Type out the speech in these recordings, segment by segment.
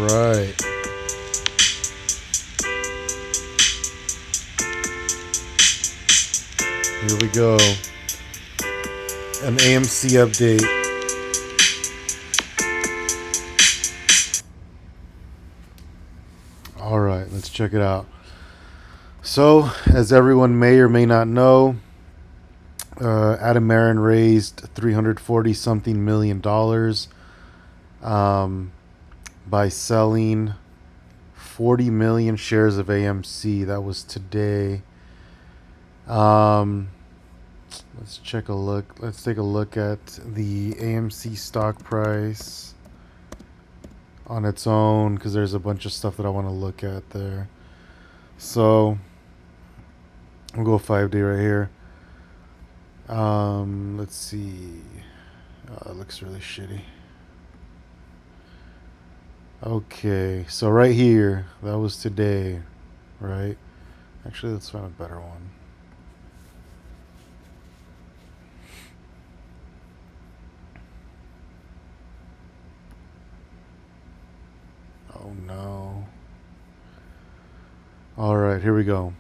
right. Here we go. An AMC update. All right, let's check it out. So, as everyone may or may not know, Adam Marin raised $340 something million by selling 40 million shares of AMC. That was today. Let's take a look at the AMC stock price on its own, because there's a bunch of stuff that I want to look at there. So we'll go 5-day right here. Let's see. Oh, it looks really shitty. Okay, so right here, that was today, right? Actually, let's find a better one. Oh no. All right, here we go.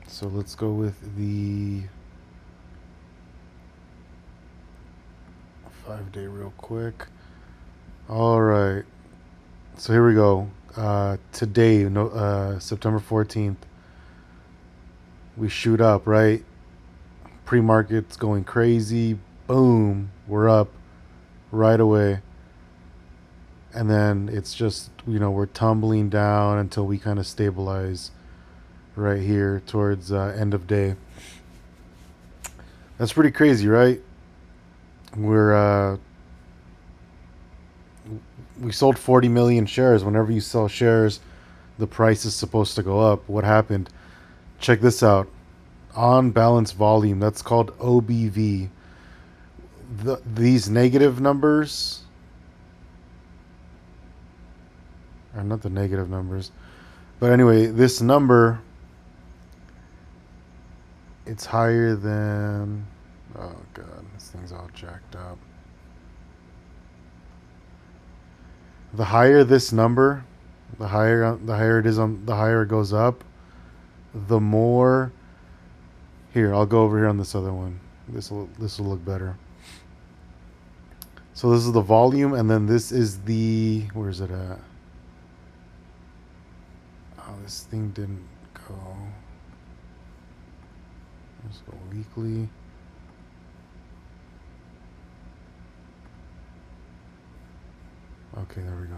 So let's go with the 5-day real quick. All right. So here we go. Today, September 14th, we shoot up, right? Pre-market's going crazy. Boom, we're up right away. And then it's just, we're tumbling down until we kind of stabilize right here towards end of day. That's pretty crazy, right? We sold 40 million shares. Whenever you sell shares, the price is supposed to go up. What happened? Check this out. On balance volume, that's called OBV. These negative numbers are not the negative numbers. But anyway, this number, it's higher than, oh God, this thing's all jacked up. The higher this number, the higher it is the higher it goes up, the more. Here, I'll go over here on this other one. This will look better. So this is the volume, and then this is the, where is it at? Oh, this thing didn't go. Let's go weekly. Okay, there we go.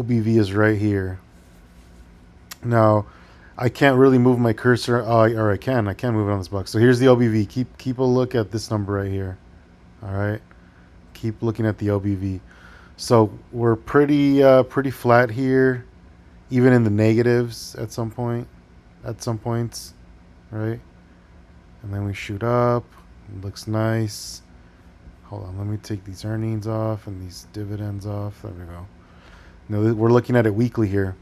OBV is right here. Now, I can't really move my cursor, or I can move it on this box. So here's the OBV. Keep a look at this number right here. All right, keep looking at the OBV. So we're pretty flat here, even in the negatives at some points, right? And then we shoot up. It looks nice. Hold on, let me take these earnings off and these dividends off. There we go. Now we're looking at it weekly here.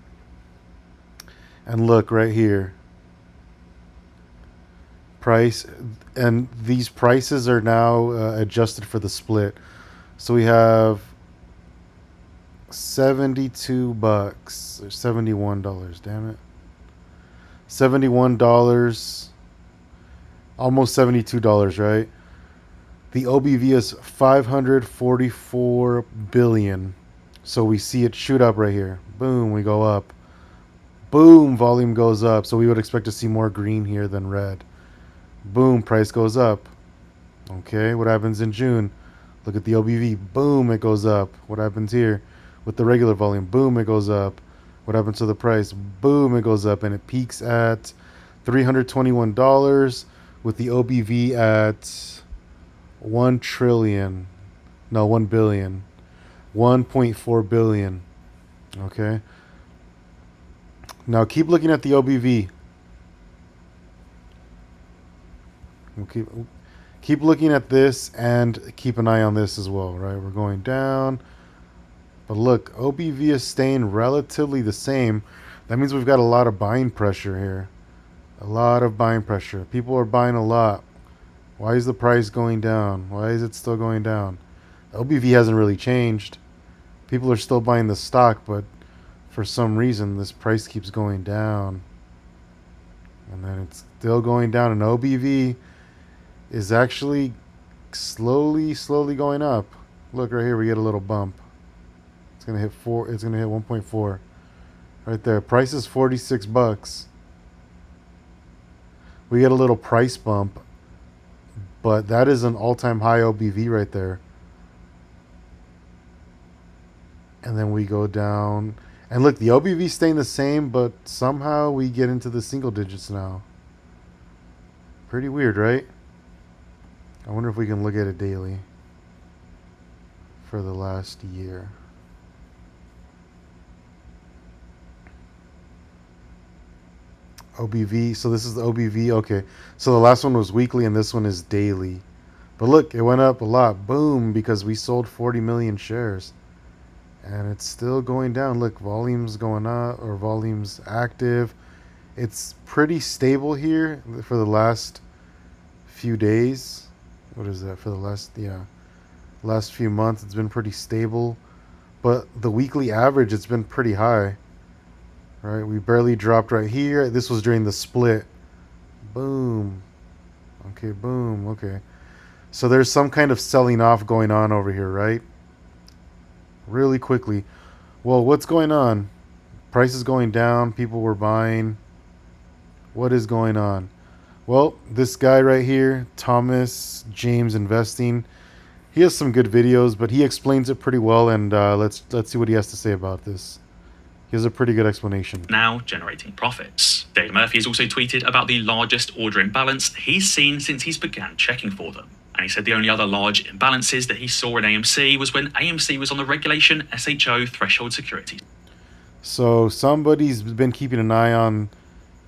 And look right here. Price, and these prices are now adjusted for the split. So we have $72 or $71, damn it. $71, almost $72, right? The OBV is 544 billion. So we see it shoot up right here. Boom, we go up. Boom, volume goes up. So we would expect to see more green here than red. Boom, price goes up. Okay, what happens in June? Look at the OBV. Boom, it goes up. What happens here with the regular volume? Boom, it goes up. What happens to the price? Boom, it goes up, and it peaks at $321 with the OBV at 1 trillion. No, 1 billion. 1.4 billion. Okay. Now keep looking at the OBV. We'll keep looking at this and keep an eye on this as well, right? We're going down. But look, OBV is staying relatively the same. That means we've got a lot of buying pressure here. A lot of buying pressure. People are buying a lot. Why is the price going down? Why is it still going down? OBV hasn't really changed. People are still buying the stock, but for some reason this price keeps going down. And then it's still going down, and OBV is actually slowly going up. Look right here, we get a little bump. It's gonna hit 4. It's gonna hit 1.4 right there. Price is $46. We get a little price bump, but that is an all-time high OBV right there. And then we go down, and look, the OBV staying the same, but somehow we get into the single digits now. Pretty weird, right? I wonder if we can look at it daily for the last year. OBV, so this is the OBV. Okay, so the last one was weekly and this one is daily. But look, it went up a lot. Boom, because we sold 40 million shares. And it's still going down. Look, volume's going up, or volume's active. It's pretty stable here for the last few days. What is that? For the last few months, it's been pretty stable. But the weekly average, it's been pretty high. Right, we barely dropped right here. This was during the split. Boom. Okay, boom. Okay. So there's some kind of selling off going on over here, right? Really quickly. Well, what's going on? Price is going down. People were buying. What is going on? Well, this guy right here, Thomas James Investing, he has some good videos, but he explains it pretty well, and let's see what he has to say about this. He has a pretty good explanation. Now generating profits. Dave Murphy has also tweeted about the largest order imbalance he's seen since he's began checking for them. And he said the only other large imbalances that he saw in AMC was when AMC was on the regulation SHO threshold securities. So somebody's been keeping an eye on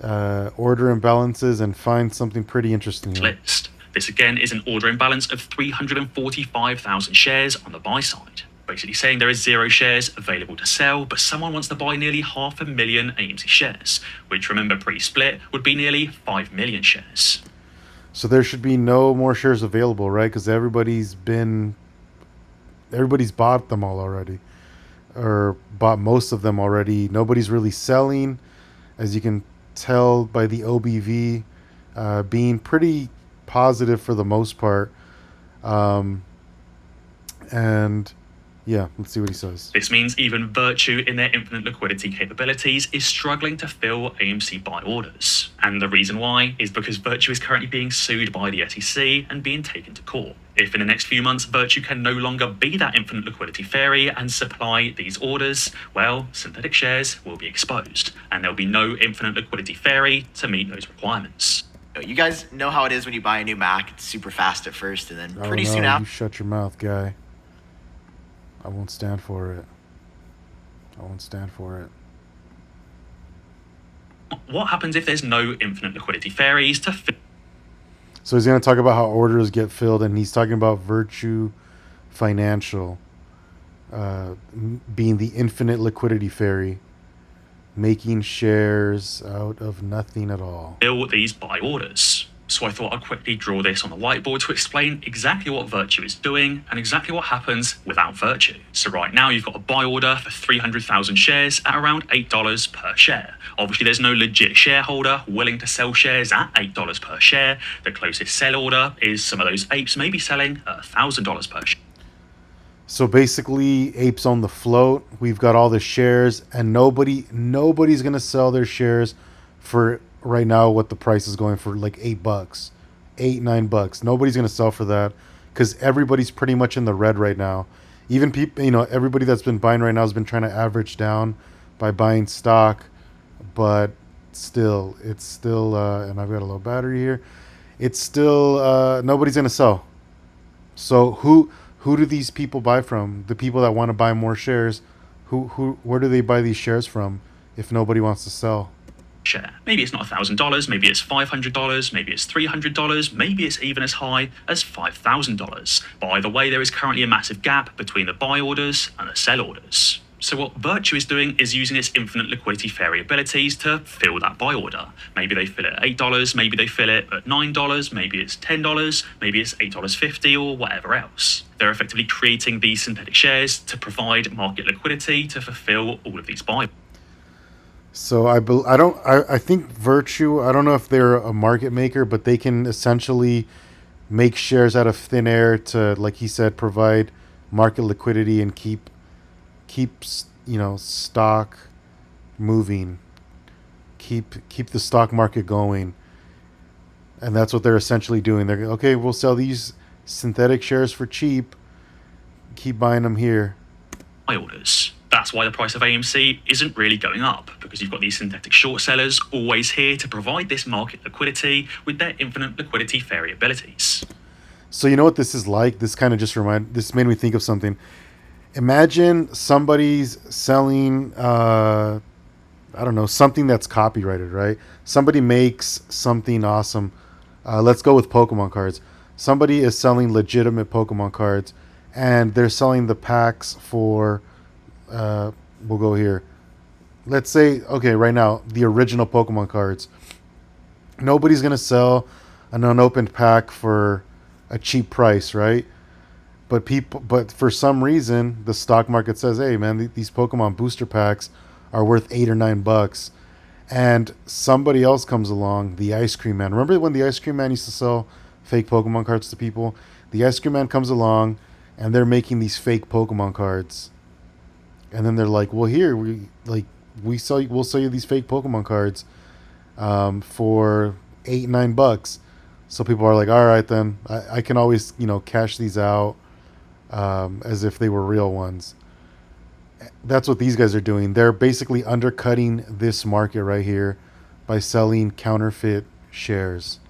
order imbalances and finds something pretty interesting here. List. This again is an order imbalance of 345,000 shares on the buy side. Basically saying there is 0 shares available to sell, but someone wants to buy nearly 500,000 AMC shares, which, remember, pre-split would be nearly 5 million shares. So there should be no more shares available, right? Because everybody's bought them all already, or bought most of them already. Nobody's really selling, as you can tell by the OBV being pretty positive for the most part. And yeah, let's see what he says. This means even Virtue, in their infinite liquidity capabilities, is struggling to fill AMC buy orders. And the reason why is because Virtue is currently being sued by the SEC and being taken to court. If in the next few months Virtue can no longer be that infinite liquidity fairy and supply these orders, well, synthetic shares will be exposed, and there'll be no infinite liquidity fairy to meet those requirements. You guys know how it is when you buy a new Mac. It's super fast at first, and then pretty soon You after. shut your mouth, guy. I won't stand for it. I won't stand for it. What happens if there's no infinite liquidity fairies to fill? So he's going to talk about how orders get filled, and he's talking about Virtue Financial being the infinite liquidity fairy, making shares out of nothing at all. Fill these buy orders. So I thought I'd quickly draw this on the whiteboard to explain exactly what Virtue is doing and exactly what happens without Virtue. So right now you've got a buy order for 300,000 shares at around $8 per share. Obviously there's no legit shareholder willing to sell shares at $8 per share. The closest sell order is some of those apes maybe selling at $1,000 per share. So basically, apes on the float. We've got all the shares, and nobody's going to sell their shares for right now what the price is going for, like $8, $9. Nobody's going to sell for that because everybody's pretty much in the red right now. Even people, everybody that's been buying right now has been trying to average down by buying stock, but still, it's still, and I've got a low battery here. It's still, nobody's going to sell. So who do these people buy from? The people that want to buy more shares, where do they buy these shares from if nobody wants to sell? Share. Maybe it's not $1,000, maybe it's $500, maybe it's $300, maybe it's even as high as $5,000. But either way, there is currently a massive gap between the buy orders and the sell orders. So what Virtue is doing is using its infinite liquidity fairy abilities to fill that buy order. Maybe they fill it at $8, maybe they fill it at $9, maybe it's $10, maybe it's $8.50 or whatever else. They're effectively creating these synthetic shares to provide market liquidity to fulfill all of these buy. So I think Virtue, I don't know if they're a market maker, but they can essentially make shares out of thin air to, like he said, provide market liquidity and keeps stock moving, keep the stock market going. And that's what they're essentially doing. They're okay, we'll sell these synthetic shares for cheap, keep buying them here. Buy orders. That's why the price of AMC isn't really going up, because you've got these synthetic short sellers always here to provide this market liquidity with their infinite liquidity fairy abilities. So you know what this is like? This kind of this made me think of something. Imagine somebody's selling I don't know, something that's copyrighted, right? Somebody makes something awesome. Let's go with Pokemon cards. Somebody is selling legitimate Pokemon cards, and they're selling the packs for, we'll go here. Let's say, okay, right now, the original Pokemon cards. Nobody's going to sell an unopened pack for a cheap price, right? But for some reason, the stock market says, "Hey, man, these Pokemon booster packs are worth $8 or $9." And somebody else comes along, the Ice Cream Man. Remember when the Ice Cream Man used to sell fake Pokemon cards to people? The Ice Cream Man comes along, and they're making these fake Pokemon cards. And then they're like, "Well, here we'll sell you these fake Pokemon cards for $8-9." So people are like, "All right, then I can always cash these out as if they were real ones." That's what these guys are doing. They're basically undercutting this market right here by selling counterfeit shares.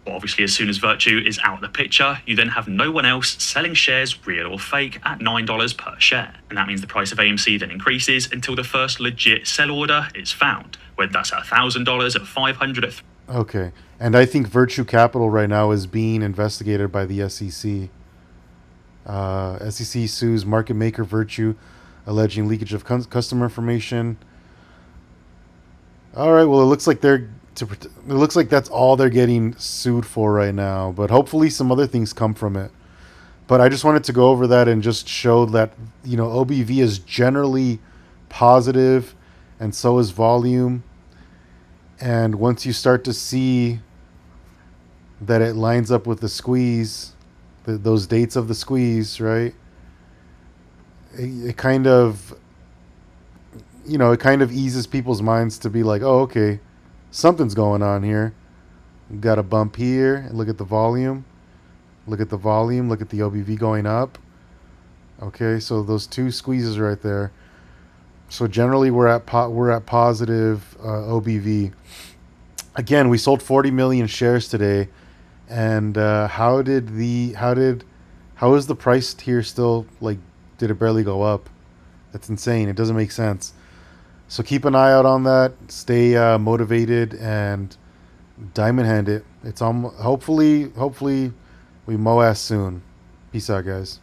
Obviously, as soon as Virtue is out of the picture, you then have no one else selling shares, real or fake, at $9 per share. And that means the price of AMC then increases until the first legit sell order is found, whether that's at $1,000, at $500, at Okay. And I think Virtue Capital right now is being investigated by the SEC. SEC sues market maker Virtue, alleging leakage of customer information. All right. Well, it looks like that's all they're getting sued for right now. But hopefully, some other things come from it. But I just wanted to go over that and just show that OBV is generally positive, and so is volume. And once you start to see that it lines up with the squeeze, those dates of the squeeze, right? It kind of, it kind of eases people's minds to be like, oh, okay, something's going on here. We've got a bump here, and look at the volume. Look at the volume. Look at the OBV going up. Okay, so those two squeezes right there. So generally, we're at positive OBV. Again, we sold 40 million shares today, and how is the price here still did it barely go up? That's insane. It doesn't make sense. So keep an eye out on that. Stay motivated and diamond hand it. It's hopefully we mow ass soon. Peace out, guys.